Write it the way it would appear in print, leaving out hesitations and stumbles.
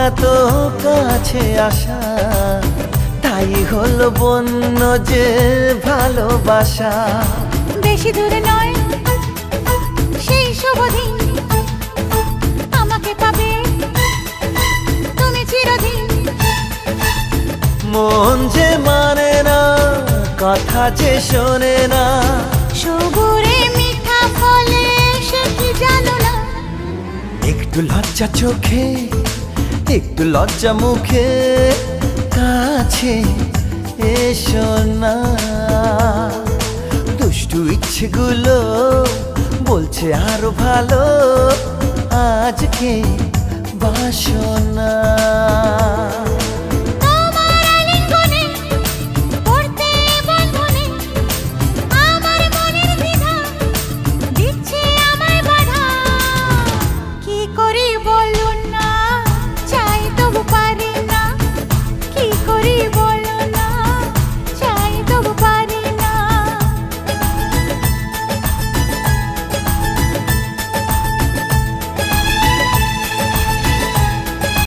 এত কাছে আসা, তাই হলো বন্য যে ভালোবাসা। বেশি দূরে নয় সেই শুভ দিন, আমাকে পাবে তুমি চিরদিন। মন যে মানে না, কথা যে শোনে না, সবুরে মিঠা ফলে সে কি জানো না। একটু লজ্জা চোখে, একটু লজ্জা মুখে, কাছে এসো না। দুষ্টু ইচ্ছেগুলো বলছে আরো ভালো, আজকে বাসনা।